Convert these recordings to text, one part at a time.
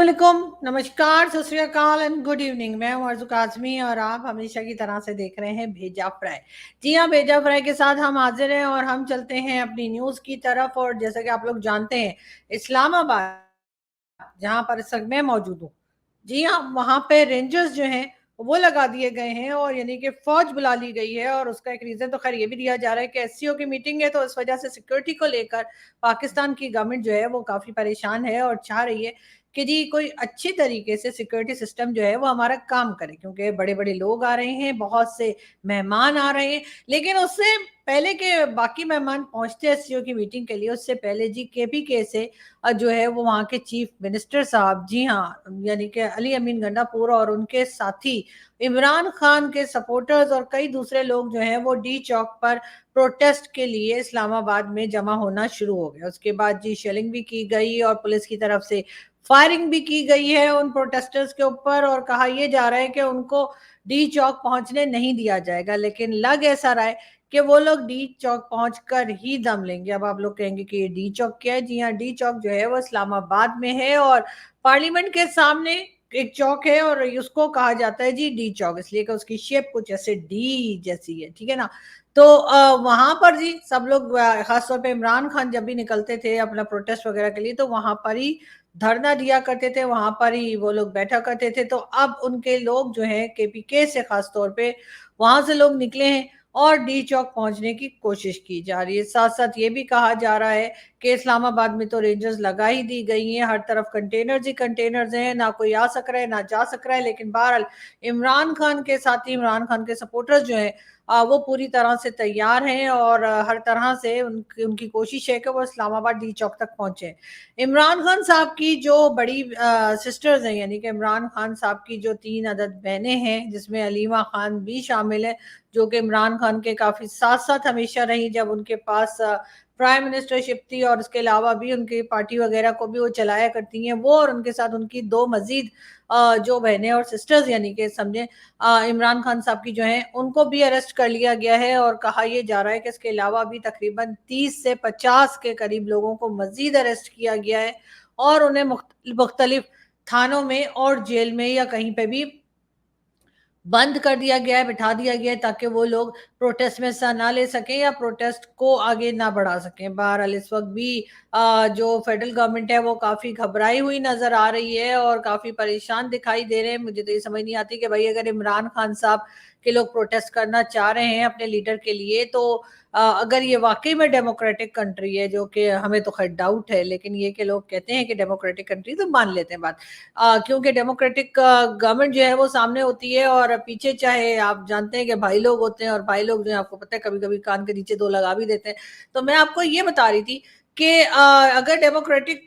वालेकुम, नमस्कार, सत श्री अकाल एंड गुड इवनिंग। मैं हूं अर्जुक आजमी और आप हमेशा की तरह से देख रहे हैं भेजा फ्राई। जी हाँ, भेजा फ्राई के साथ हम हाजिर हैं और हम चलते हैं अपनी न्यूज की तरफ। और जैसा कि आप लोग जानते हैं, इस्लामाबाद जहां पर इस वक्त मैं मौजूद हूँ, जी हाँ, वहां पे रेंजर्स जो हैं वो लगा दिए गए हैं और यानी कि फौज बुला ली गई है। और उसका एक रीजन तो खैर ये भी दिया जा रहा है कि एससीओ की मीटिंग है, तो इस वजह से सिक्योरिटी को लेकर पाकिस्तान की गवर्नमेंट जो है वो काफी परेशान है और चाह रही है कि जी कोई अच्छी तरीके से सिक्योरिटी सिस्टम जो है वो हमारा काम करे, क्योंकि बड़े बड़े लोग आ रहे हैं, बहुत से मेहमान आ रहे हैं। लेकिन उससे पहले के बाकी मेहमान पहुंचते हैं एससीओ की मीटिंग के लिए, उससे पहले जी केपीके से जो है वो वहाँ के चीफ मिनिस्टर साहब, जी हाँ, यानी कि अली अमीन गंडापुर और उनके साथी इमरान खान के सपोर्टर्स और कई दूसरे लोग जो हैं वो डी चौक पर प्रोटेस्ट के लिए इस्लामाबाद में जमा होना शुरू हो गया। उसके बाद जी शेलिंग भी की गई और पुलिस की तरफ से फायरिंग भी की गई है उन प्रोटेस्टर्स के ऊपर, और कहा यह जा रहा है कि उनको डी चौक पहुंचने नहीं दिया जाएगा। लेकिन लग ऐसा रहा है कि वो लोग डी चौक पहुंचकर ही दम लेंगे। अब आप लोग कहेंगे कि ये डी चौक क्या है? जी हाँ, डी चौक जो है वो इस्लामाबाद में है और पार्लियामेंट के सामने एक चौक है और उसको कहा जाता है जी डी चौक, इसलिए कि उसकी शेप कुछ ऐसे डी जैसी है, ठीक है ना। तो वहां पर जी सब लोग, खासतौर पे इमरान खान जब भी निकलते थे अपना प्रोटेस्ट वगैरह के लिए, तो वहां पर ही धरना दिया करते थे, वहां पर ही वो लोग बैठा करते थे। तो अब उनके लोग जो हैं केपीके से खासतौर पे वहां से लोग निकले हैं और डी चौक पहुंचने की कोशिश की जा रही है। साथ साथ ये भी कहा जा रहा है कि इस्लामाबाद में तो रेंजर्स लगा ही दी गई हैं, हर तरफ कंटेनर्स ही कंटेनर्स हैं, ना कोई आ सक रहा है ना जा सक रहा है। लेकिन बहरहाल इमरान खान के साथी, इमरान खान के सपोर्टर्स जो हैं वो पूरी तरह से तैयार हैं और हर तरह से उनकी कोशिश है कि वो इस्लामाबाद डी चौक तक पहुंचे। इमरान खान साहब की जो बड़ी सिस्टर्स हैं, यानी कि इमरान खान साहब की जो 3 अदद बहनें हैं, जिसमें अलीमा खान भी शामिल है, जो कि इमरान खान के काफी साथ साथ हमेशा रही जब उनके पास प्राइम मिनिस्टरशिप थी, और उसके अलावा भी उनकी पार्टी वगैरह को भी वो चलाया करती हैं वो, और उनके साथ उनकी 2 मजीद जो बहनें और सिस्टर्स, यानी कि समझे इमरान खान साहब की जो हैं उनको भी अरेस्ट कर लिया गया है। और कहा यह जा रहा है कि इसके अलावा भी तकरीबन 30 से 50 के करीब लोगों को मजीद अरेस्ट किया गया है और उन्हें मुख्तलिफ थानों में और जेल में या कहीं पे भी बंद कर दिया गया है, बिठा दिया गया है, ताकि वो लोग प्रोटेस्ट में हिस्सा ना ले सकें या प्रोटेस्ट को आगे ना बढ़ा सकें। बहरहाल इस वक्त भी जो फेडरल गवर्नमेंट है वो काफी घबराई हुई नजर आ रही है और काफी परेशान दिखाई दे रहे हैं। मुझे तो ये समझ नहीं आती कि भाई अगर इमरान खान साहब के लोग प्रोटेस्ट करना चाह रहे हैं अपने लीडर के लिए, तो अगर ये वाकई में डेमोक्रेटिक कंट्री है, जो कि हमें तो खैर डाउट है, लेकिन ये कि लोग कहते हैं कि डेमोक्रेटिक कंट्री, तो मान लेते हैं बात। क्योंकि डेमोक्रेटिक गवर्नमेंट जो है वो सामने होती है और पीछे चाहे आप जानते हैं कि भाई लोग होते हैं, और भाई लोग जो है आपको पता है कभी कभी कान के नीचे 2 लगा भी देते हैं। तो मैं आपको ये बता रही थी कि अगर डेमोक्रेटिक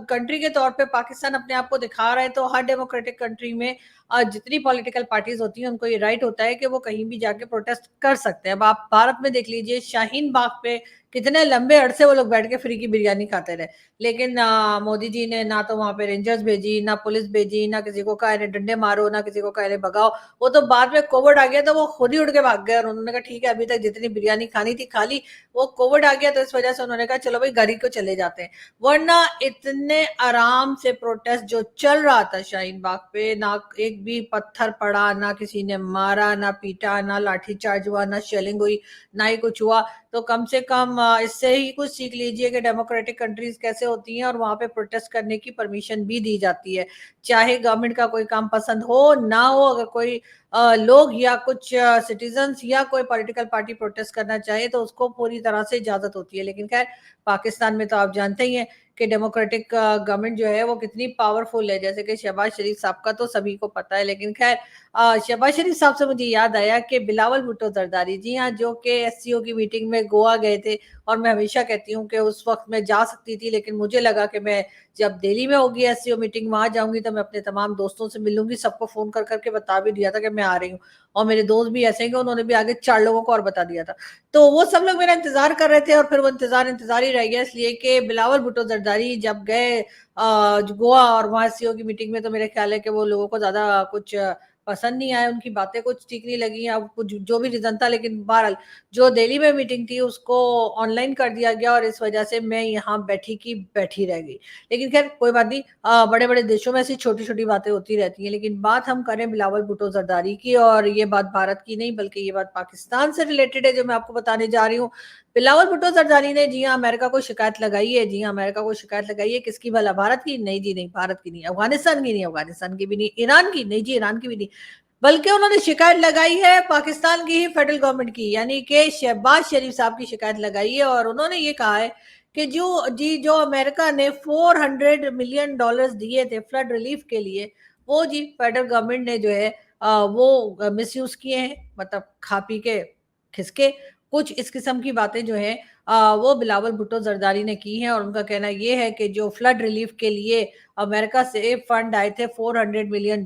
कंट्री के तौर पे पाकिस्तान अपने आप को दिखा रहा है, तो हर डेमोक्रेटिक कंट्री में जितनी पॉलिटिकल पार्टीज होती हैं उनको ये राइट होता है कि वो कहीं भी जाके प्रोटेस्ट कर सकते हैं। अब आप भारत में देख लीजिए, शाहीन बाग पे कितने लंबे अरसे वो लोग बैठ के फ्री की बिरयानी खाते रहे, लेकिन मोदी जी ने ना तो वहां पे रेंजर्स भेजी, ना पुलिस भेजी, ना किसी को कहा इन्हें डंडे मारो, ना किसी को कहा इन्हें भगाओ। वो तो बाद में कोविड आ गया तो वो खुद ही उड़ के भाग गए और उन्होंने कहा ठीक है, अभी तक जितनी बिरयानी खानी थी खा ली, वो कोविड आ गया तो इस वजह से उन्होंने कहा चलो भाई घर ही को चले जाते हैं। वरना इतने आराम से प्रोटेस्ट जो चल रहा था शाहीन बाग पे, ना एक भी पत्थर पड़ा, ना किसी ने मारा, ना पीटा, ना लाठीचार्ज हुआ, ना शेलिंग हुई, ना ही कुछ हुआ। तो कम से कम इससे ही कुछ सीख लीजिए कि डेमोक्रेटिक कंट्रीज कैसे होती हैं और वहां पे प्रोटेस्ट करने की परमिशन भी दी जाती है, चाहे गवर्नमेंट का कोई काम पसंद हो ना हो। अगर कोई लोग या कुछ सिटीजन्स या कोई पॉलिटिकल पार्टी प्रोटेस्ट करना चाहे तो उसको पूरी तरह से इजाजत होती है। लेकिन खैर पाकिस्तान में तो आप जानते ही हैं कि डेमोक्रेटिक गवर्नमेंट जो है वो कितनी पावरफुल है, जैसे कि शहबाज शरीफ साहब का तो सभी को पता है। लेकिन खैर शहबाज शरीफ साहब से मुझे याद आया कि बिलावल भुट्टो जरदारी, जी हाँ, जो कि एससीओ की मीटिंग में गोवा गए थे, और मैं हमेशा कहती हूँ कि उस वक्त मैं जा सकती थी, लेकिन मुझे लगा कि मैं जब दिल्ली में होगी एससीओ मीटिंग, वहां जाऊंगी तो मैं अपने तमाम दोस्तों से मिलूंगी, सबको फोन कर करके बता भी दिया था कि मैं आ रही हूँ। और मेरे दोस्त भी ऐसे हैं कि उन्होंने भी आगे 4 लोगों को और बता दिया था। तो वो सब लोग मेरा इंतजार कर रहे थे और फिर वो इंतजार ही रह गया, इसलिए कि बिलावल भुट्टो जरदारी जब गए गोवा और वहां एससीओ की मीटिंग में, तो मेरे ख्याल है कि वो लोगों को ज्यादा कुछ पसंद नहीं आए, उनकी बातें कुछ ठीक नहीं लगी, अब कुछ जो भी रीज़न था, लेकिन बहरहाल जो दिल्ली में मीटिंग थी उसको ऑनलाइन कर दिया गया और इस वजह से मैं यहाँ बैठी की बैठी रह गई। लेकिन ख़ैर कोई बात नहीं, बड़े-बड़े देशों में ऐसी छोटी-छोटी बातें होती रहती हैं। लेकिन बात हम करें बिलावल भुट्टो ज़रदारी की, और ये बात भारत की नहीं बल्कि ये बात पाकिस्तान से रिलेटेड है जो मैं आपको बताने जा रही हूँ। बिलावल भुट्टो ज़रदारी ने जी हाँ, अमेरिका को शिकायत लगाई है। जी हाँ, अमेरिका को शिकायत लगाई है, किसकी भला? भारत की? नहीं जी नहीं, भारत की नहीं, अफ़गानिस्तान की नहीं, अफ़गानिस्तान की भी नहीं, ईरान की? नहीं जी, ईरान की भी नहीं। बल्कि उन्होंने शिकायत लगाई है पाकिस्तान की ही फेडरल गवर्नमेंट की, यानी कि शहबाज शरीफ साहब की शिकायत लगाई है, और उन्होंने ये कहा है कि जो अमेरिका ने $400 मिलियन दिए थे फ्लड रिलीफ के लिए, वो जी फेडरल गवर्नमेंट ने जो है वो मिसयूज किए हैं, मतलब खा पी के खिसके कुछ इस किस्म की बातें जो है वो बिलावल भुट्टो जरदारी ने की हैं। और उनका कहना ये है कि जो फ्लड रिलीफ के लिए अमेरिका से फंड आए थे $400 मिलियन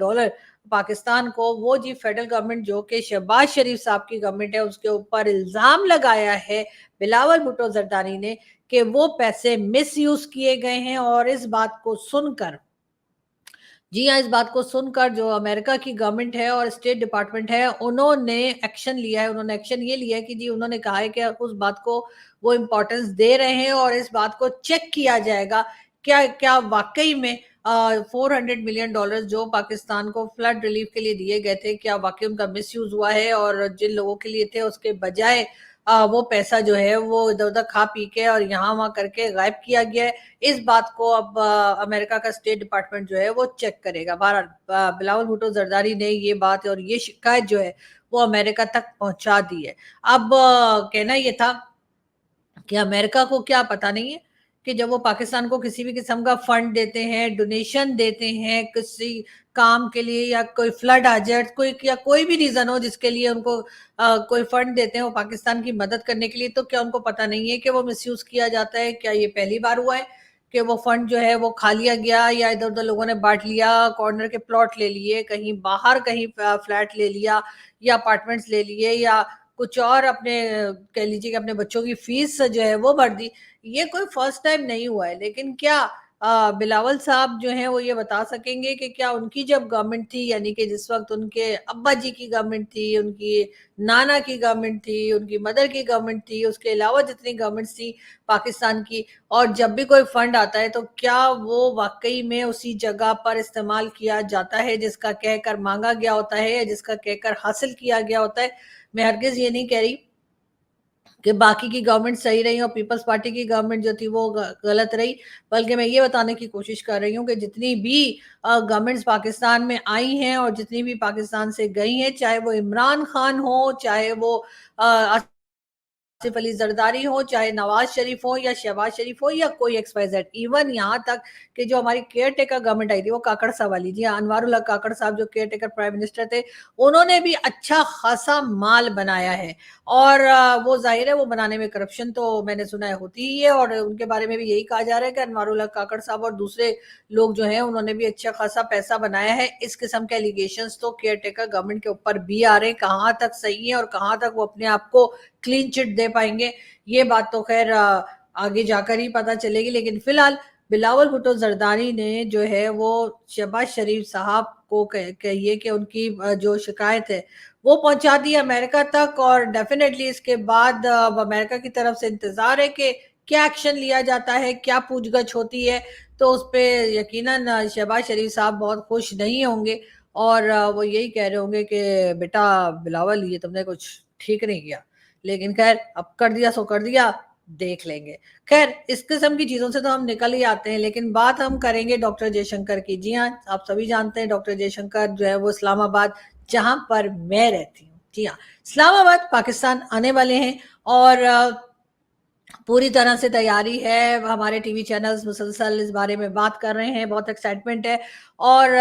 पाकिस्तान को, वो जी फेडरल गवर्नमेंट जो कि शहबाज शरीफ साहब की गवर्नमेंट है उसके ऊपर इल्जाम लगाया है बिलावल भुट्टो जरदारी ने कि वो पैसे मिसयूज किए गए हैं। और इस बात को सुनकर, जी हाँ, इस बात को सुनकर जो अमेरिका की गवर्नमेंट है और स्टेट डिपार्टमेंट है, उन्होंने एक्शन लिया है। उन्होंने एक्शन ये लिया है कि जी उन्होंने कहा है कि उस बात को वो इम्पोर्टेंस दे रहे हैं और इस बात को चेक किया जाएगा, क्या क्या वाक़ई में $400 मिलियन जो पाकिस्तान को फ्लड रिलीफ के लिए दिए गए थे, क्या वाक़ई उनका मिसयूज़ हुआ है और जिन लोगों के लिए थे उसके बजाय वो पैसा जो है वो इधर-उधर खा पी के और यहाँ-वहाँ करके गायब किया गया है। इस बात को अब अमेरिका का स्टेट डिपार्टमेंट जो है वो चेक करेगा। बहरहाल बिलावल भुट्टो जरदारी ने ये बात और ये शिकायत जो है वो अमेरिका तक पहुंचा दी है। अब कहना ये था कि अमेरिका को क्या पता नहीं है कि जब वो पाकिस्तान को किसी भी किस्म का फंड देते हैं, डोनेशन देते हैं किसी काम के लिए, या कोई फ्लड आ जाए, कोई या कोई भी रीजन हो जिसके लिए उनको कोई फंड देते हैं वो पाकिस्तान की मदद करने के लिए, तो क्या उनको पता नहीं है कि वो मिसयूज किया जाता है? क्या ये पहली बार हुआ है कि वो फंड जो है वो खा लिया गया, या इधर उधर लोगों ने बांट लिया, कॉर्नर के प्लॉट ले लिए, कहीं बाहर कहीं फ्लैट ले लिया, या अपार्टमेंट्स ले लिए, या कुछ और अपने कह लीजिए कि अपने बच्चों की फीस जो है वो भर दी। ये कोई फर्स्ट टाइम नहीं हुआ है। लेकिन क्या बिलावल साहब जो हैं वो ये बता सकेंगे कि क्या उनकी जब गवर्नमेंट थी, यानी कि जिस वक़्त उनके अब्बा जी की गवर्नमेंट थी, उनकी नाना की गवर्नमेंट थी, उनकी मदर की गवर्नमेंट थी, उसके अलावा जितनी गवर्नमेंट्स थी पाकिस्तान की, और जब भी कोई फंड आता है तो क्या वो वाक़ई में उसी जगह पर इस्तेमाल किया जाता है जिसका कहकर माँगा गया होता है या जिसका कहकर हासिल किया गया होता है? मैं हरगिज़ ये नहीं कह रही कि बाकी की गवर्नमेंट सही रही और पीपल्स पार्टी की गवर्नमेंट जो थी वो गलत रही, बल्कि मैं ये बताने की कोशिश कर रही हूँ कि जितनी भी गवर्नमेंट्स पाकिस्तान में आई हैं और जितनी भी पाकिस्तान से गई हैं, चाहे वो इमरान खान हो, चाहे वो आसिफ अली जरदारी हो, चाहे नवाज शरीफ हो या शहबाज शरीफ हो या कोई XYZ, इवन यहाँ तक कि जो हमारी केयर टेकर गवर्नमेंट आई थी वो काकड़ साहब वाली, जी हाँ, अनवारुल हक काकड़ साहब जो केयर टेकर प्राइम मिनिस्टर थे, उन्होंने भी अच्छा खासा माल बनाया है। और वो जाहिर है वो बनाने में करप्शन तो मैंने सुना है होती ही है, और उनके बारे में भी यही कहा जा रहा है कि अनवारुल हक काकड़ साहब और दूसरे लोग जो हैं उन्होंने भी अच्छा खासा पैसा बनाया है। इस किस्म के एलिगेशंस तो केयर टेकर गवर्नमेंट के ऊपर भी आ रहे हैं, कहाँ तक सही है और कहाँ तक वो अपने आप को क्लीन चिट दे पाएंगे, ये बात तो खैर आगे जाकर ही पता चलेगी। लेकिन फिलहाल बिलावल भुट्टो जरदारी ने जो है वो शहबाज शरीफ साहब को कहिए कि उनकी जो शिकायत है वो पहुंचा दी अमेरिका तक, और डेफिनेटली इसके बाद अब अमेरिका की तरफ से इंतजार है कि क्या एक्शन लिया जाता है, क्या पूछगछ होती है। तो उस पे यकीनन शहबाज शरीफ साहब बहुत खुश नहीं होंगे, और वो यही कह रहे होंगे कि बेटा बिलावल ये तुमने कुछ ठीक नहीं किया। लेकिन खैर अब कर दिया सो कर दिया, देख लेंगे। खैर इस किस्म की चीजों से तो हम निकल ही आते हैं, लेकिन बात हम करेंगे डॉक्टर जयशंकर की। जी हाँ, आप सभी जानते हैं डॉक्टर जयशंकर जो है वो इस्लामाबाद, जहां पर मैं रहती हूँ, जी हाँ, इस्लामाबाद पाकिस्तान आने वाले हैं, और पूरी तरह से तैयारी है। हमारे टीवी चैनल्स मुसलसल इस बारे में बात कर रहे हैं, बहुत एक्साइटमेंट है। और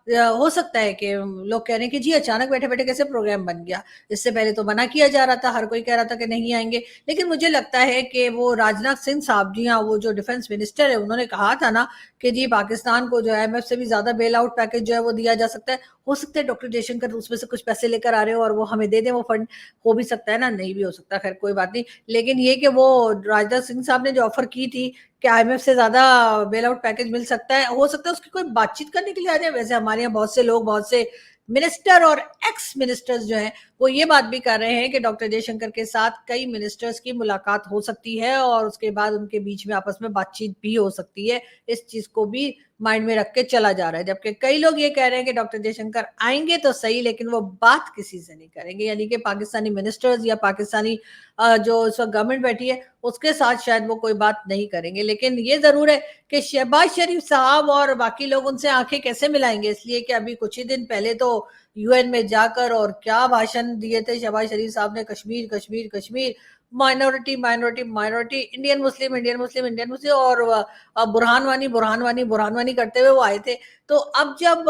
हो सकता है कि लोग कह रहे हैं कि जी अचानक बैठे-बैठे कैसे प्रोग्राम बन गया? इससे पहले तो मना किया जा रहा था, हर कोई कह रहा था कि नहीं आएँगे। लेकिन मुझे लगता है कि वो राजनाथ सिंह साहब, जी हाँ, वो जो डिफेंस मिनिस्टर है, उन्होंने कहा था ना कि जी पाकिस्तान को जो है IMF से भी ज़्यादा बेल आउट पैकेज जो है वो दिया जा सकता है। हो सकता है डॉक्टर जयशंकर उसमें से कुछ पैसे लेकर आ रहे हो और वो हमें दे दें वो फंड, हो भी सकता है ना, नहीं भी हो सकता, खैर कोई बात नहीं। लेकिन ये कि वो राजनाथ सिंह साहब ने जो ऑफर की थी कि IMF से ज़्यादा बेल आउट पैकेज मिल सकता है, हो सकता है उसकी कोई बातचीत करने के लिए आ जाए। वैसे हमारे यहाँ बहुत से लोग, बहुत से मिनिस्टर और एक्स मिनिस्टर्स जो हैं वो ये बात भी कर रहे हैं कि डॉक्टर जयशंकर के साथ कई मिनिस्टर्स की मुलाकात हो सकती है और उसके बाद उनके बीच में आपस में बातचीत भी हो सकती है। इस चीज को भी माइंड में रख के चला जा रहा है, जबकि कई लोग ये कह रहे हैं कि डॉक्टर जयशंकर आएंगे तो सही लेकिन वो बात किसी से नहीं करेंगे, यानी कि पाकिस्तानी मिनिस्टर्स या पाकिस्तानी जो इस वक्त गवर्नमेंट बैठी है उसके साथ शायद वो कोई बात नहीं करेंगे। लेकिन ये जरूर है कि शहबाज शरीफ साहब और बाकी लोग उनसे आंखें कैसे मिलाएंगे, इसलिए कि अभी कुछ ही दिन पहले तो यूएन में जाकर और क्या भाषण दिए थे शहबाज शरीफ साहब ने, Kashmir Kashmir Kashmir, minority minority minority, Indian Muslim Indian Muslim Indian Muslim, और बुरहान वानी बुरहान वानी बुरहान वानी करते हुए वो आए थे। तो अब जब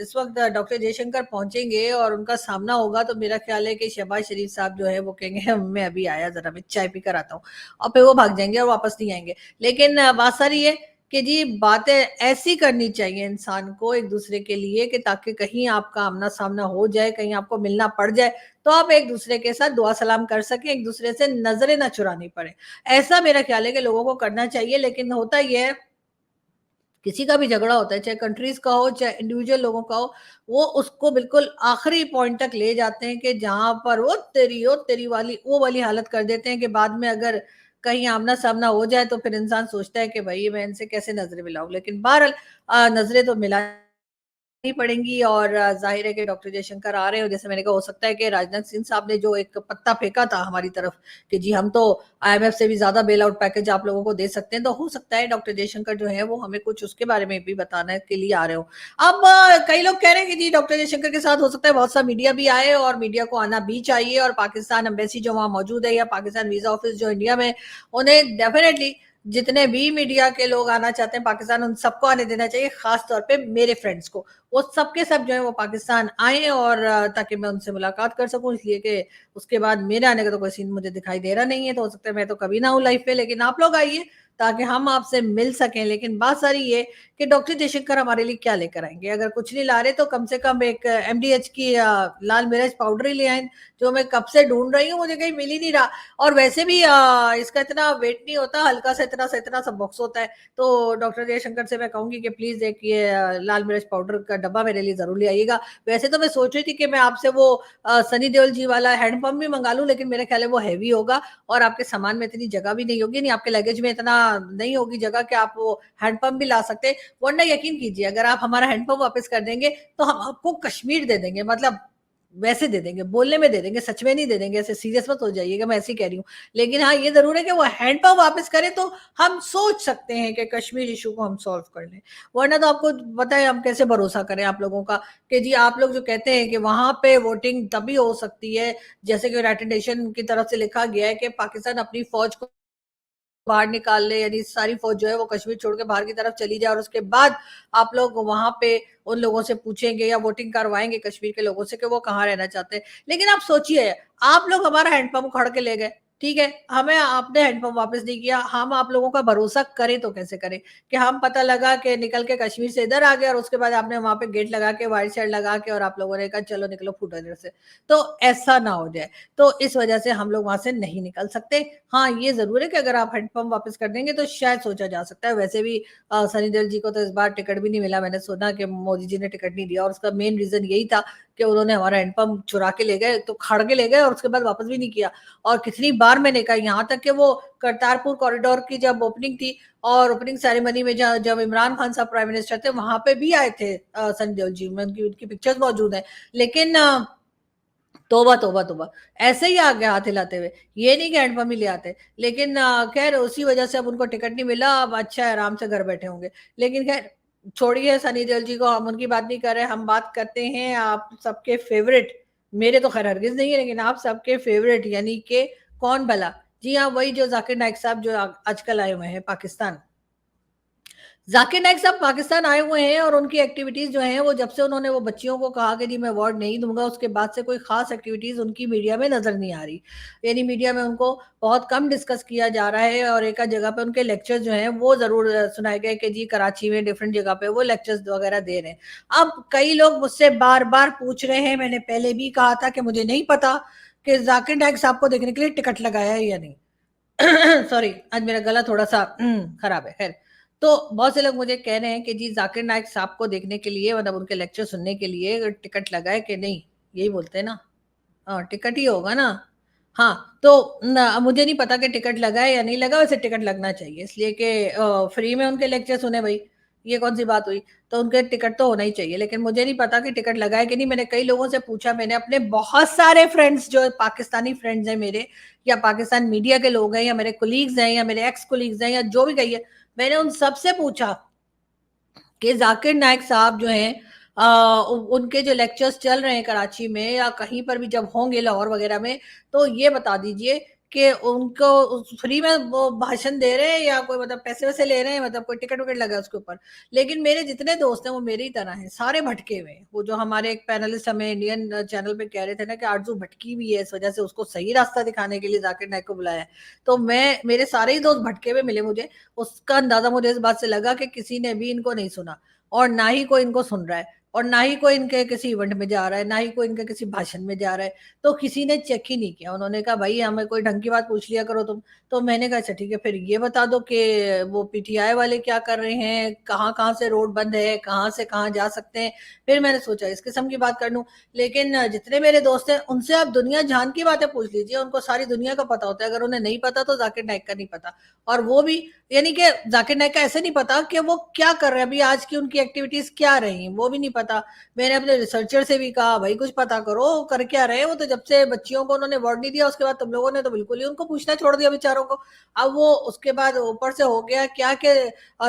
इस वक्त डॉक्टर जयशंकर पहुंचेंगे और उनका सामना होगा तो मेरा ख्याल है कि शहबाज शरीफ साहब जो है वो कहेंगे मैं अभी आया, जरा मैं चाय पी कर आता हूँ, और फिर वो भाग जाएंगे और वापस नहीं आएंगे। लेकिन बात सारी है कि जी बातें ऐसी करनी चाहिए इंसान को एक दूसरे के लिए कि ताकि कहीं आपका आमना सामना हो जाए, कहीं आपको मिलना पड़ जाए तो आप एक दूसरे के साथ दुआ सलाम कर सकें, एक दूसरे से नजरें ना चुरानी पड़े। ऐसा मेरा ख्याल है कि लोगों को करना चाहिए। लेकिन होता यह है किसी का भी झगड़ा होता है, चाहे कंट्रीज का हो चाहे इंडिविजुअल लोगों का हो, वो उसको बिल्कुल आखिरी पॉइंट तक ले जाते हैं कि जहां पर वो तेरी वाली वो वाली हालत कर देते हैं कि बाद में अगर कहीं आमना सामना हो जाए तो फिर इंसान सोचता है कि भाई मैं इनसे कैसे नजरें मिलाऊं। लेकिन बहरहाल नजरें तो मिला नहीं पड़ेंगी। और जाहिर है कि डॉक्टर जयशंकर आ रहे हो, जैसे मैंने कहा हो सकता है कि राजनाथ सिंह साहब ने जो एक पत्ता फेंका था हमारी तरफ कि जी हम तो आईएमएफ से भी ज्यादा बेल आउट पैकेज आप लोगों को दे सकते हैं, तो हो सकता है डॉक्टर जयशंकर जो है वो हमें कुछ उसके बारे में भी बताने के लिए आ रहे हो। अब कई लोग कह रहे हैं कि जी डॉक्टर जयशंकर के साथ हो सकता है बहुत सा मीडिया भी आए, और मीडिया को आना भी चाहिए, और पाकिस्तान एम्बेसी जो वहां मौजूद है या पाकिस्तान वीजा ऑफिस जो इंडिया में, उन्हें डेफिनेटली जितने भी मीडिया के लोग आना चाहते हैं पाकिस्तान उन सबको आने देना चाहिए, खास तौर पे मेरे फ्रेंड्स को, वो सबके सब जो है वो पाकिस्तान आए, और ताकि मैं उनसे मुलाकात कर सकूं, इसलिए कि उसके बाद मेरे आने का तो कोई सीन मुझे दिखाई दे रहा नहीं है, तो हो सकता है मैं तो कभी ना हूं लाइफ पे, लेकिन आप लोग आइए ताकि हम आपसे मिल सकें। लेकिन बात सारी ये कि डॉक्टर जयशंकर हमारे लिए क्या लेकर आएंगे, अगर कुछ नहीं ला रहे तो कम से कम एक एमडीएच की लाल मिर्च पाउडर ही ले आए, जो मैं कब से ढूंढ रही हूँ, मुझे कहीं मिल ही नहीं रहा। और वैसे भी इसका इतना वेट नहीं होता, हल्का सा इतना सा बॉक्स होता है, तो डॉक्टर जयशंकर से मैं कहूंगी कि प्लीज एक ये लाल मिर्च पाउडर का डब्बा मेरे लिए जरूर ले आइएगा। वैसे तो मैं सोच रही थी कि मैं आपसे वो सनी देओल जी वाला हैंडपंप भी मंगा लूं, लेकिन मेरा ख्याल है वो हैवी होगा और आपके सामान में इतनी जगह भी नहीं होगी, नहीं आपके लगेज में इतना नहीं होगी जगह कि आप वो हैंडपंप भी ला सकते। वरना यकीन कीजिए अगर आप हमारा हैंडपंप वापस कर देंगे तो हम आपको कश्मीर दे देंगे, मतलब वैसे दे देंगे, बोलने में दे देंगे, सच में नहीं दे देंगे, ऐसे सीरियस मत हो जाइएगा, मैं ऐसे ही कह रही हूँ। लेकिन हाँ ये जरूर है कि वो हैंडपंप वापस करें तो हम सोच सकते हैं कि कश्मीर इशू को हम सॉल्व कर लें। वरना तो आपको पता है हम कैसे भरोसा करें आप लोगों का कि जी आप लोग जो कहते हैं कि वहां पे वोटिंग तभी हो सकती है जैसे कि यूनाइटेड नेशन की तरफ से लिखा गया है कि पाकिस्तान अपनी फौज को बाहर निकाल ले, यानी सारी फौज जो है वो कश्मीर छोड़ के बाहर की तरफ चली जाए, और उसके बाद आप लोग वहां पे उन लोगों से पूछेंगे या वोटिंग करवाएंगे कश्मीर के लोगों से कि वो कहाँ रहना चाहते हैं। लेकिन आप सोचिए आप लोग हमारा हैंडपंप उखाड़ के ले गए, ठीक है, हमें आपने हैंडपंप वापस नहीं किया, हम आप लोगों का भरोसा करें तो कैसे करें कि हम पता लगा कि निकल के कश्मीर से इधर आ गए और उसके बाद आपने वहां पे गेट लगा के वाइट शर्ट लगा के और आप लोगों ने कहा चलो निकलो फूटो इधर से, तो ऐसा ना हो जाए। तो इस वजह से हम लोग वहां से नहीं निकल सकते। हाँ ये जरूर है कि अगर आप हैंडपंप वापस कर देंगे तो शायद सोचा जा सकता है। वैसे भी सनी देओल जी को तो इस बार टिकट भी नहीं मिला, मैंने सुना कि मोदी जी ने टिकट नहीं दिया, और उसका मेन रीजन यही था कि उन्होंने हमारा हैंडपंप चुरा के ले गए, तो खड़ के ले गए और उसके बाद वापस भी नहीं किया। और कितनी बार मैंने कहा, यहाँ तक कि वो करतारपुर कॉरिडोर की जब ओपनिंग थी और ओपनिंग सेरेमनी में जब इमरान खान साहब प्राइम मिनिस्टर थे वहां पे भी आए थे सनी देओल जी, उनकी पिक्चर्स मौजूद है। लेकिन तोबा तोबा तोबा, ऐसे ही आ गया हाथ हिलाते हुए, ये नहीं कि हैंडपंप ही ले आते। लेकिन खैर उसी वजह से अब उनको टिकट नहीं मिला, अब अच्छा है आराम से घर बैठे होंगे। लेकिन खैर छोड़िए सनी देओल जी को, हम उनकी बात नहीं कर रहे, हम बात करते हैं आप सबके फेवरेट, मेरे तो खैर हरगिज नहीं है लेकिन आप सबके फेवरेट, यानी कि कौन भला, जी हाँ वही जो जाकिर नाइक साहब जो आजकल आए हुए हैं पाकिस्तान। जाकिर नाइक साहब पाकिस्तान आए हुए हैं और उनकी एक्टिविटीज जो हैं वो जब से उन्होंने वो बच्चियों को कहा कि जी मैं अवार्ड नहीं दूंगा, उसके बाद से कोई खास एक्टिविटीज उनकी मीडिया में नजर नहीं आ रही, यानी मीडिया में उनको बहुत कम डिस्कस किया जा रहा है। और एक जगह पे उनके लेक्चर्स जो हैं वो जरूर सुनाए गए कि जी कराची में डिफरेंट जगह पे वो लेक्चर्स वगैरह दे रहे हैं। अब कई लोग मुझसे बार बार पूछ रहे हैं, मैंने पहले भी कहा था कि मुझे नहीं पता कि जाकिर नाइक साहब को देखने के लिए टिकट लगाया है या नहीं। सॉरी आज मेरा गला थोड़ा सा खराब है, खैर। तो बहुत से लोग मुझे कह रहे हैं कि जी ज़ाकिर नाइक साहब को देखने के लिए, मतलब उनके लेक्चर सुनने के लिए टिकट लगाए कि नहीं? यही बोलते हैं ना? टिकट ही होगा ना? हाँ, तो मुझे नहीं पता कि टिकट लगा है या नहीं लगा, वैसे टिकट लगना चाहिए इसलिए कि फ्री में उनके लेक्चर सुने भई, ये कौन-सी बात हुई? तो उनके टिकट तो होना ही चाहिए, लेकिन मुझे नहीं पता कि टिकट लगा है कि नहीं। मैंने कई लोगों से पूछा, मैंने अपने बहुत सारे फ्रेंड्स जो पाकिस्तानी फ्रेंड्स हैं मेरे, या पाकिस्तान मीडिया के लोग हैं, या मेरे कोलीग्स हैं, या मेरे एक्स कोलीग्स हैं, या जो भी कहिए, मैंने उन सबसे पूछा कि ज़ाकिर नाइक साहब जो हैं, उनके जो लेक्चर्स चल रहे हैं कराची में या कहीं पर भी जब होंगे लाहौर वगैरह में, तो ये बता दीजिए कि उनको फ्री में वो भाषण दे रहे हैं या कोई मतलब पैसे वैसे ले रहे हैं, मतलब कोई टिकट विकट लगा है उसके ऊपर। लेकिन मेरे जितने दोस्त हैं वो मेरी ही तरह हैं, सारे भटके हुए हैं। वो जो हमारे एक पैनलिस्ट हमें इंडियन चैनल पे कह रहे थे ना कि आरजू भटकी हुई है, इस वजह से उसको सही रास्ता दिखाने के लिए जाकिर नाइक को बुलाया है। तो मैं, मेरे सारे ही दोस्त भटके हुए मिले मुझे। उसका अंदाजा मुझे इस बात से लगा कि किसी ने भी इनको नहीं सुना, और ना ही कोई इनको सुन रहा है, और ना ही कोई इनके किसी इवेंट में जा रहा है, ना ही कोई इनके किसी भाषण में जा रहा है। तो किसी ने चेक ही नहीं किया। उन्होंने कहा भाई हमें कोई ढंग की बात पूछ लिया करो तुम। तो मैंने कहा अच्छा ठीक है, फिर ये बता दो कि वो पीटीआई वाले क्या कर रहे हैं, कहाँ कहाँ से रोड बंद है, कहाँ से कहाँ जा सकते हैं। फिर मैंने सोचा इस किस्म की बात कर लूं। लेकिन जितने मेरे दोस्त हैं उनसे आप दुनिया जहान की बातें पूछ लीजिए, उनको सारी दुनिया का पता होता है। अगर उन्हें नहीं पता तो जाकिर नाइक का नहीं पता। और वो भी, यानी कि जाकिर नाइक का ऐसे नहीं पता कि वो क्या कर रहे हैं, अभी आज की उनकी एक्टिविटीज क्या रही, वो भी नहीं पता। मैंने अपने रिसर्चर से भी कहा भाई कुछ पता करो, कर क्या रहे हैं वो। तो जब से बच्चियों को उन्होंने वर्ड नहीं दिया, उसके बाद तुम लोगों ने तो बिल्कुल ही उनको पूछना छोड़ दिया बेचारों को। अब वो उसके बाद ऊपर से हो गया क्या कि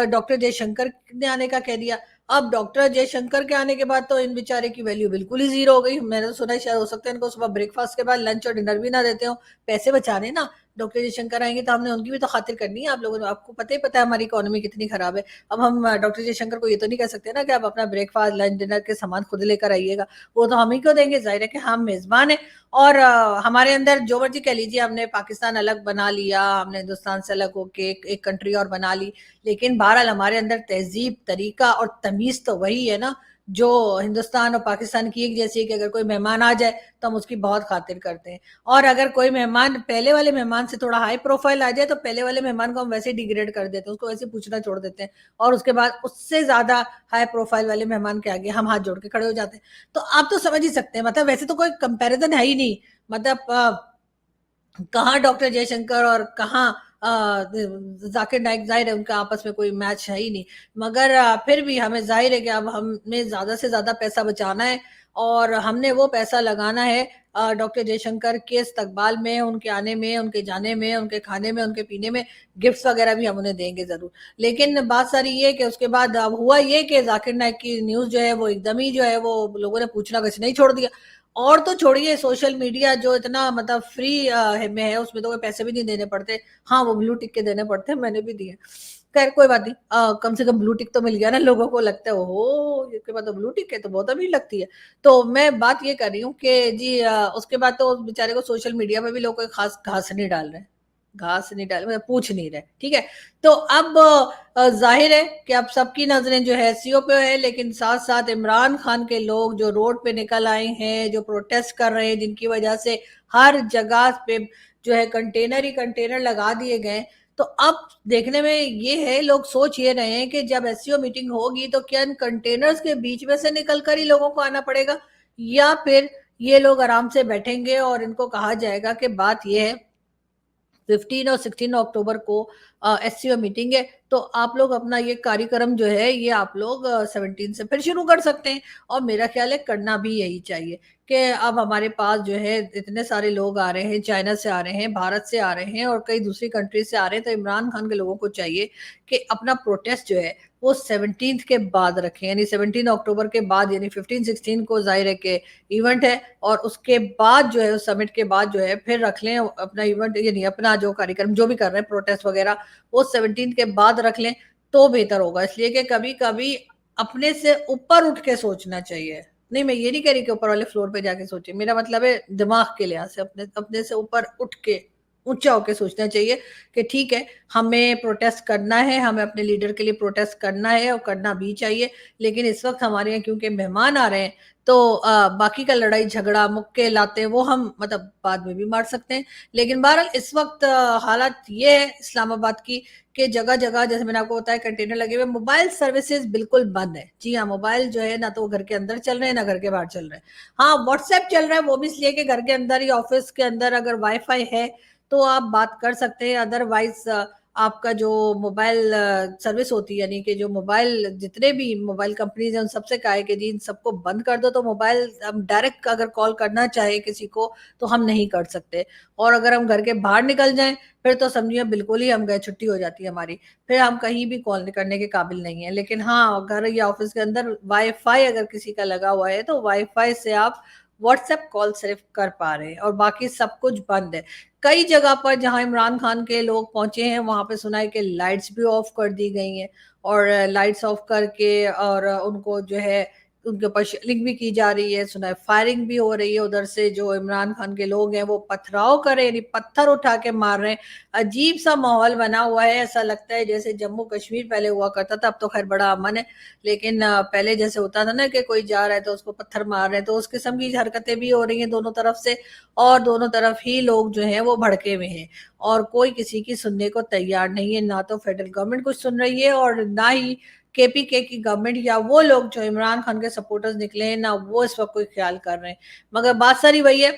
डॉक्टर जयशंकर ने आने का कह दिया। अब डॉक्टर जयशंकर के आने के बाद तो इन बेचारे की वैल्यू बिल्कुल ही जीरो हो गई। मैंने तो सुना है शायद हो सकता है इनको सुबह ब्रेकफास्ट के बाद लंच और डिनर भी ना देते हो, पैसे बचाने ना। डॉक्टर जयशंकर आएंगे तो हमने उनकी भी तो खातिर करनी है। आप लोगों ने, आपको पता ही पता है हमारी इकोनॉमी कितनी खराब है। अब हम डॉक्टर जयशंकर को ये तो नहीं कह सकते ना कि आप अपना ब्रेकफास्ट लंच डिनर के सामान खुद लेकर आइएगा। वो तो हम ही क्यों देंगे, जाहिर है कि हम मेजबान है। और हमारे अंदर जो मर्जी कह लीजिए, हमने पाकिस्तान अलग बना लिया, हमने हिंदुस्तान से अलग होके एक कंट्री और बना ली, लेकिन बहरहाल हमारे अंदर तहजीब, तरीका और तमीज तो वही है ना, जो हिंदुस्तान और पाकिस्तान की एक जैसी है। कि अगर कोई मेहमान आ जाए तो हम उसकी बहुत खातिर करते हैं, और अगर कोई मेहमान पहले वाले मेहमान से थोड़ा हाई प्रोफाइल आ जाए तो पहले वाले मेहमान को हम वैसे डिग्रेड कर देते हैं, उसको वैसे पूछना छोड़ देते हैं, और उसके बाद उससे ज्यादा हाई प्रोफाइल वाले मेहमान के आगे हम हाथ जोड़ के खड़े हो जाते हैं। तो आप तो समझ ही सकते हैं, मतलब वैसे तो कोई कंपैरिजन है ही नहीं। मतलब कहाँ डॉक्टर जयशंकर और कहाँ जाकिर नाइक, जाहिर है उनका आपस में कोई मैच है ही नहीं। मगर फिर भी हमें जाहिर है कि अब हमें ज्यादा से ज्यादा पैसा बचाना है, और हमने वो पैसा लगाना है डॉक्टर जयशंकर के इस्तकबाल में, उनके आने में, उनके जाने में, उनके खाने में, उनके पीने में। गिफ्ट्स वगैरह भी हम उन्हें देंगे जरूर। लेकिन बात सारी ये कि उसके बाद अब हुआ ये कि जाकिर नाइक की न्यूज जो है वो एकदम ही जो है वो लोगों ने पूछना कुछ नहीं छोड़ दिया। और तो छोड़िए, सोशल मीडिया जो इतना मतलब फ्री में है, उसमें तो कोई पैसे भी नहीं देने पड़ते। हाँ, वो ब्लू टिक के देने पड़ते हैं, मैंने भी दिए। खैर कोई बात नहीं, कम से कम ब्लू टिक तो मिल गया ना। लोगों को लगता है ओहो इसके बाद तो ब्लू टिक है तो बहुत अमीर लगती है। तो मैं बात ये कर रही हूँ कि जी उसके बाद तो उस बेचारे को सोशल मीडिया पे भी लोग कोई खास घास नहीं डाल रहे, घास नहीं डाल, मतलब पूछ नहीं रहे। ठीक है, तो अब जाहिर है कि अब सबकी नजरें जो है सीओ पे है, लेकिन साथ साथ इमरान खान के लोग जो रोड पे निकल आए हैं, जो प्रोटेस्ट कर रहे हैं, जिनकी वजह से हर जगह पे जो है कंटेनर ही कंटेनर लगा दिए गए। तो अब देखने में ये है, लोग सोच ये रहे हैं कि जब एससीओ मीटिंग होगी तो क्या इन कंटेनर्स के बीच में से निकल कर ही लोगों को आना पड़ेगा, या फिर ये लोग आराम से बैठेंगे और इनको कहा जाएगा कि बात ये है 15 और 16 अक्टूबर को एससीओ मीटिंग है, तो आप लोग अपना ये कार्यक्रम जो है ये आप लोग 17 से फिर शुरू कर सकते हैं। और मेरा ख्याल है करना भी यही चाहिए कि अब हमारे पास जो है इतने सारे लोग आ रहे हैं, चाइना से आ रहे हैं, भारत से आ रहे हैं, और कई दूसरी कंट्री से आ रहे हैं। तो इमरान खान के लोगों को चाहिए कि अपना प्रोटेस्ट जो है वो 17 के बाद रखें, यानी 17 अक्टूबर के बाद, यानी 15-16 को जाहिर है कि इवेंट है, और उसके बाद जो है उस समिट के बाद जो है फिर रख लें अपना इवेंट, यानी अपना जो कार्यक्रम जो भी कर रहे हैं प्रोटेस्ट वगैरह, वो 17 के बाद रख लें तो बेहतर होगा। इसलिए कि कभी कभी अपने से ऊपर उठ के सोचना चाहिए। नहीं, मैं ये नहीं कह रही कि ऊपर वाले फ्लोर पे जाके सोचे, मेरा मतलब है दिमाग के लिहाज से अपने अपने से ऊपर उठ के ऊंचा होकर सोचना चाहिए कि ठीक है, हमें प्रोटेस्ट करना है, हमें अपने लीडर के लिए प्रोटेस्ट करना है और करना भी चाहिए, लेकिन इस वक्त हमारे यहाँ क्योंकि मेहमान आ रहे हैं तो बाकी का लड़ाई झगड़ा मुक्के लाते वो हम मतलब बाद में भी मार सकते हैं। लेकिन बहरहाल इस वक्त हालत ये है इस्लामाबाद की कि जगह जगह जैसे मैंने आपको बताया कंटेनर लगे हुए, मोबाइल सर्विसेज बिल्कुल बंद है। जी हाँ, मोबाइल जो है ना तो घर के अंदर चल रहे हैं ना घर के बाहर चल रहे हैं। हाँ, व्हाट्सएप चल रहा है, वो भी इसलिए कि घर के अंदर ही ऑफिस के अंदर अगर वाईफाई है तो आप बात कर सकते हैं, अदरवाइज आपका जो मोबाइल सर्विस होती है यानी कि जो मोबाइल जितने भी मोबाइल कंपनीज हैं उन सबसे कहा है कि जी इन सबको बंद कर दो, तो मोबाइल हम डायरेक्ट अगर कॉल करना चाहे किसी को तो हम नहीं कर सकते। और अगर हम घर के बाहर निकल जाएं फिर तो समझिए बिल्कुल ही हम गए, छुट्टी हो जाती है हमारी, फिर हम कहीं भी कॉल करने के काबिल नहीं है। लेकिन हाँ, घर या ऑफिस के अंदर वाईफाई अगर किसी का लगा हुआ है तो वाईफाई से आप व्हाट्सएप कॉल सिर्फ कर पा रहे हैं और बाकी सब कुछ बंद है। कई जगह पर जहां इमरान खान के लोग पहुंचे हैं वहां पे सुना है कि लाइट्स भी ऑफ कर दी गई हैं और लाइट्स ऑफ करके और उनको जो है उनके ऊपर शेलिंग भी की जा रही है, सुना है फायरिंग भी हो रही है उधर से। जो इमरान खान के लोग हैं वो पथराव कर रहे हैं यानी पत्थर उठा के मार रहे हैं। अजीब सा माहौल बना हुआ है, ऐसा लगता है जैसे जम्मू कश्मीर पहले हुआ करता था। अब तो खैर बड़ा अमन है, लेकिन पहले जैसे होता था ना कि कोई जा रहा है तो उसको पत्थर मार रहे हैं, तो उस किस्म की हरकतें भी हो रही हैं दोनों तरफ से। और दोनों तरफ ही लोग जो हैं वो भड़के हुए हैं और कोई किसी की सुनने को तैयार नहीं है। ना तो फेडरल गवर्नमेंट कुछ सुन रही है और ना ही केपीके की गवर्नमेंट या वो लोग जो इमरान खान के सपोर्टर्स निकले हैं ना वो इस वक्त कोई ख्याल कर रहे हैं। मगर बात सारी वही है,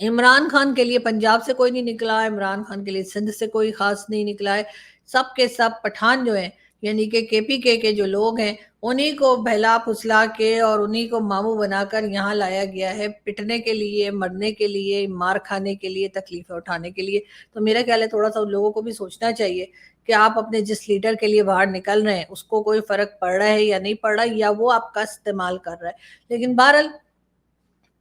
इमरान खान के लिए पंजाब से कोई नहीं निकला, इमरान खान के लिए सिंध से कोई खास नहीं निकला है। सब के सब पठान जो हैं यानी कि केपीके के जो लोग हैं उन्हीं को बहला फुसला के और उन्हीं को मामू बनाकर यहाँ लाया गया है, पिटने के लिए, मरने के लिए, मार खाने के लिए, तकलीफें उठाने के लिए। तो मेरा ख्याल है थोड़ा सा उन लोगों को भी सोचना चाहिए कि आप अपने जिस लीडर के लिए बाहर निकल रहे हैं उसको कोई फर्क पड़ रहा है या नहीं पड़ रहा है, या वो आपका इस्तेमाल कर रहा है। लेकिन बहरहाल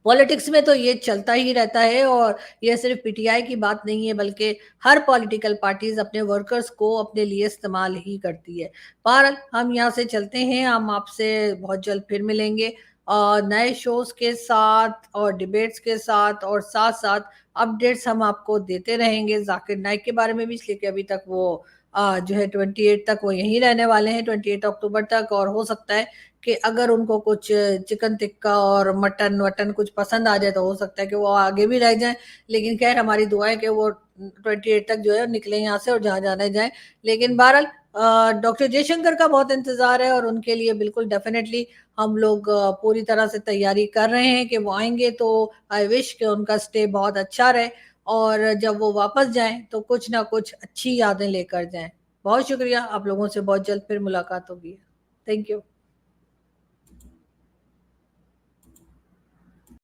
पॉलिटिक्स में तो ये चलता ही रहता है और ये सिर्फ पीटीआई की बात नहीं है बल्कि हर पॉलिटिकल पार्टीज अपने वर्कर्स को अपने लिए इस्तेमाल ही करती है। बहरहाल हम यहाँ से चलते हैं, हम आपसे बहुत जल्द फिर मिलेंगे और नए शोज के साथ और डिबेट्स के साथ और साथ साथ अपडेट्स हम आपको देते रहेंगे जाकिर नाइक के बारे में भी, इसलिए कि अभी तक वो जो है 28 तक वो यहीं रहने वाले हैं, 28 अक्टूबर तक। और हो सकता है कि अगर उनको कुछ चिकन टिक्का और मटन वटन कुछ पसंद आ जाए तो हो सकता है कि वो आगे भी रह जाएं। लेकिन खैर हमारी दुआ है कि वो 28 तक जो है निकले यहाँ से और जहाँ जाने जाए। लेकिन बहरहाल डॉक्टर जयशंकर का बहुत इंतजार है और उनके लिए बिल्कुल डेफिनेटली हम लोग पूरी तरह से तैयारी कर रहे हैं कि वो आएंगे। तो आई विश कि उनका स्टे बहुत अच्छा रहे और जब वो वापस जाएं तो कुछ ना कुछ अच्छी यादें लेकर जाएं। बहुत शुक्रिया, आप लोगों से बहुत जल्द फिर मुलाकात होगी। Thank you.